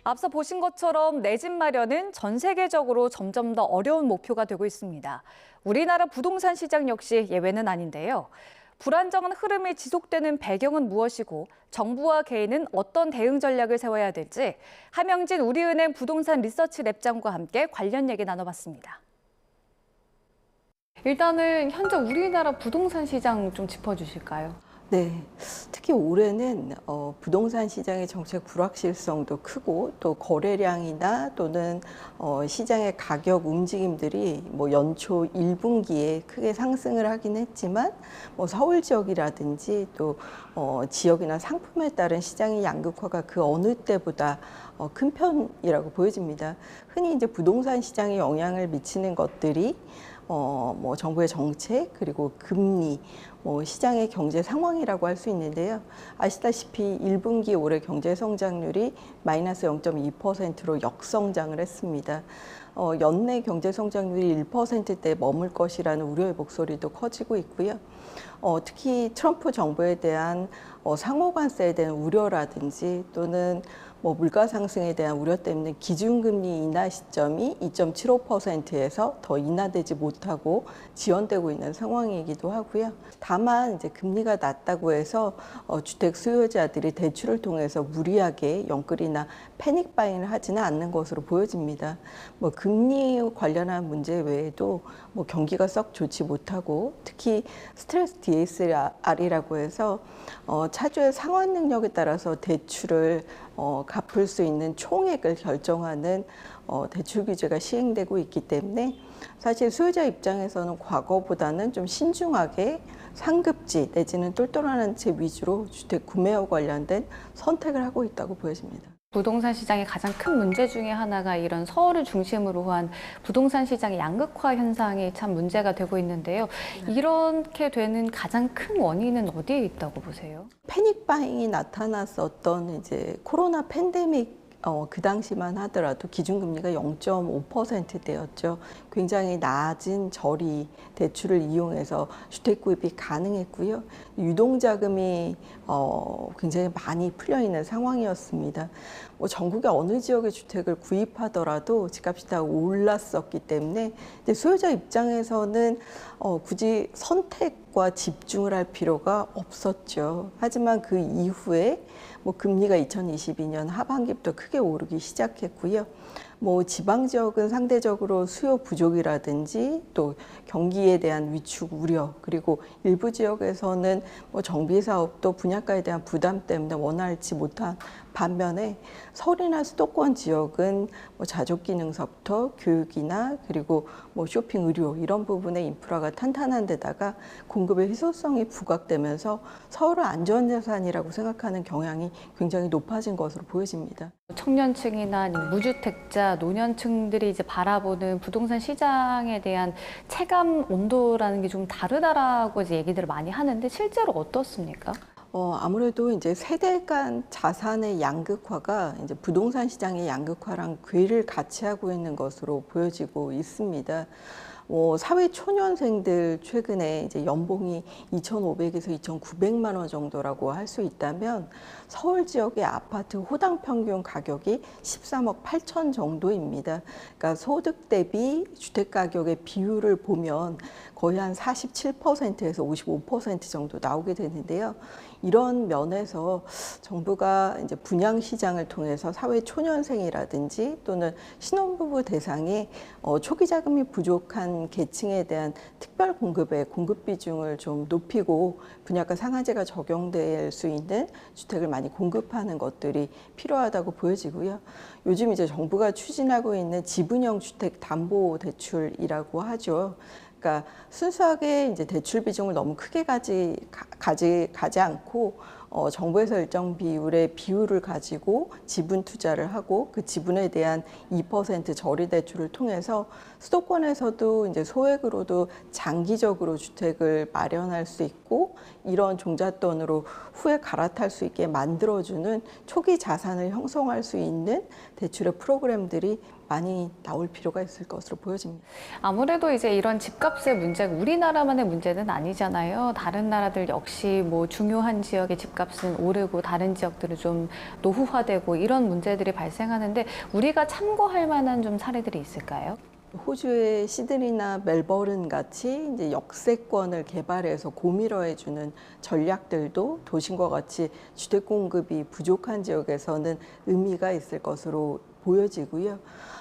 앞서 보신 것처럼 내 집 마련은 전 세계적으로 점점 더 어려운 목표가 되고 있습니다. 우리나라 부동산 시장 역시 예외는 아닌데요. 불안정한 흐름이 지속되는 배경은 무엇이고 정부와 개인은 어떤 대응 전략을 세워야 될지 함영진 우리은행 부동산 리서치 랩장과 함께 관련 얘기 나눠봤습니다. 일단은 현재 우리나라 부동산 시장 좀 짚어주실까요? 네, 특히 올해는 부동산 시장의 정책 불확실성도 크고 또 거래량이나 또는 시장의 가격 움직임들이 뭐 연초 1분기에 크게 상승을 하긴 했지만 뭐 서울 지역이라든지 또 지역이나 상품에 따른 시장의 양극화가 그 어느 때보다 큰 편이라고 보여집니다. 흔히 이제 부동산 시장에 영향을 미치는 것들이 뭐 정부의 정책 그리고 금리 뭐 시장의 경제 상황이라고 할 수 있는데요. 아시다시피 1분기 올해 경제 성장률이 마이너스 0.2%로 역성장을 했습니다. 연내 경제 성장률이 1%대에 머물 것이라는 우려의 목소리도 커지고 있고요. 특히 트럼프 정부에 대한 상호관세에 대한 우려라든지 또는 뭐 물가 상승에 대한 우려 때문에 기준금리 인하 시점이 2.75%에서 더 인하되지 못하고 지연되고 있는 상황이기도 하고요. 다만 이제 금리가 낮다고 해서 주택 수요자들이 대출을 통해서 무리하게 영끌이나 패닉 바잉을 하지는 않는 것으로 보여집니다. 뭐 금리 관련한 문제 외에도 뭐 경기가 썩 좋지 못하고 특히 스트레스 DSR이라고 해서 차주의 상환 능력에 따라서 대출을 갚을 수 있는 총액을 결정하는 대출 규제가 시행되고 있기 때문에 사실 수요자 입장에서는 과거보다는 좀 신중하게 상급지 내지는 똘똘한 한 채 위주로 주택 구매와 관련된 선택을 하고 있다고 보여집니다. 부동산 시장의 가장 큰 문제 중에 하나가 이런 서울을 중심으로 한 부동산 시장의 양극화 현상이 참 문제가 되고 있는데요. 이렇게 되는 가장 큰 원인은 어디에 있다고 보세요? 패닉 바잉이 나타났었던 이제 코로나 팬데믹 그 당시만 하더라도 기준금리가 0.5%대였죠. 굉장히 낮은 저리 대출을 이용해서 주택 구입이 가능했고요. 유동자금이 굉장히 많이 풀려있는 상황이었습니다. 뭐 전국의 어느 지역의 주택을 구입하더라도 집값이 다 올랐었기 때문에 이제 수요자 입장에서는 굳이 선택과 집중을 할 필요가 없었죠. 하지만 그 이후에 뭐 금리가 2022년 하반기부터 크게 오르기 시작했고요. 뭐 지방 지역은 상대적으로 수요 부족이라든지 또 경기에 대한 위축 우려 그리고 일부 지역에서는 뭐 정비 사업도 분양가에 대한 부담 때문에 원활치 못한 반면에 서울이나 수도권 지역은 뭐 자족 기능서부터 교육이나 그리고 뭐 쇼핑 의료 이런 부분의 인프라가 탄탄한 데다가 공급의 희소성이 부각되면서 서울을 안전자산이라고 생각하는 경향이 굉장히 높아진 것으로 보여집니다. 청년층이나 무주택자, 노년층들이 이제 바라보는 부동산 시장에 대한 체감 온도라는 게 좀 다르다라고 이제 얘기들을 많이 하는데 실제로 어떻습니까? 아무래도 이제 세대 간 자산의 양극화가 이제 부동산 시장의 양극화랑 궤를 같이 하고 있는 것으로 보여지고 있습니다. 사회 초년생들 최근에 이제 연봉이 2,500에서 2,900만 원 정도라고 할 수 있다면 서울 지역의 아파트 호당 평균 가격이 13억 8천 정도입니다. 그러니까 소득 대비 주택 가격의 비율을 보면 거의 한 47%에서 55% 정도 나오게 되는데요. 이런 면에서 정부가 이제 분양 시장을 통해서 사회 초년생이라든지 또는 신혼부부 대상의 초기 자금이 부족한 계층에 대한 특별 공급의 공급 비중을 좀 높이고 분양가 상한제가 적용될 수 있는 주택을 많이 공급하는 것들이 필요하다고 보여지고요. 요즘 이제 정부가 추진하고 있는 지분형 주택 담보 대출이라고 하죠. 그러니까 순수하게 이제 대출 비중을 너무 크게 가지 않고 정부에서 일정 비율의 비율을 가지고 지분 투자를 하고 그 지분에 대한 2% 저리 대출을 통해서 수도권에서도 이제 소액으로도 장기적으로 주택을 마련할 수 있고 이런 종잣돈으로 후에 갈아탈 수 있게 만들어주는 초기 자산을 형성할 수 있는 대출의 프로그램들이 많이 나올 필요가 있을 것으로 보여집니다. 아무래도 이제 이런 집값의 문제가 우리나라만의 문제는 아니잖아요. 다른 나라들 역시 뭐 중요한 지역의 집값은 오르고 다른 지역들은 좀 노후화되고 이런 문제들이 발생하는데 우리가 참고할 만한 좀 사례들이 있을까요? 호주의 시드니나 멜버른 같이 이제 역세권을 개발해서 고밀화해주는 전략들도 도심과 같이 주택 공급이 부족한 지역에서는 의미가 있을 것으로 보여지고요.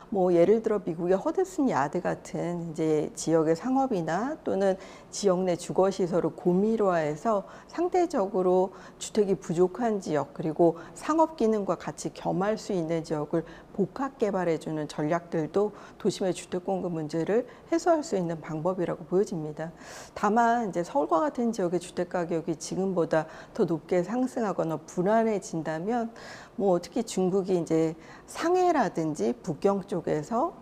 뭐 예를 들어 미국의 허드슨 야드 같은 이제 지역의 상업이나 또는 지역 내 주거 시설을 고밀화해서 상대적으로 주택이 부족한 지역 그리고 상업 기능과 같이 겸할 수 있는 지역을 복합 개발해주는 전략들도 도심의 주택 공급 문제를 해소할 수 있는 방법이라고 보여집니다. 다만 이제 서울과 같은 지역의 주택 가격이 지금보다 더 높게 상승하거나 불안해진다면 뭐 특히 중국이 이제 상해라든지 북경 쪽에서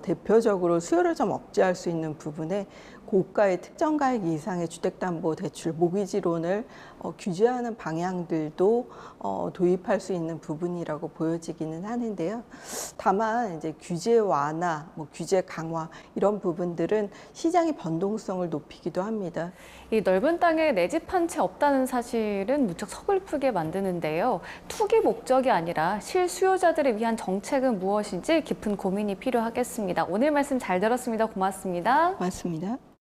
대표적으로 수요를 좀 억제할 수 있는 부분에 고가의 특정 가액 이상의 주택담보대출 모기지론을 규제하는 방향들도 도입할 수 있는 부분이라고 보여지기는 하는데요. 다만 이제 규제 완화, 뭐 규제 강화 이런 부분들은 시장의 변동성을 높이기도 합니다. 이 넓은 땅에 내 집 한 채 없다는 사실은 무척 서글프게 만드는데요. 투기 목적이 아니라 실수요자들을 위한 정책은 무엇인지 깊은 고민이 필요하겠습니다. 오늘 말씀 잘 들었습니다. 고맙습니다. 맞습니다.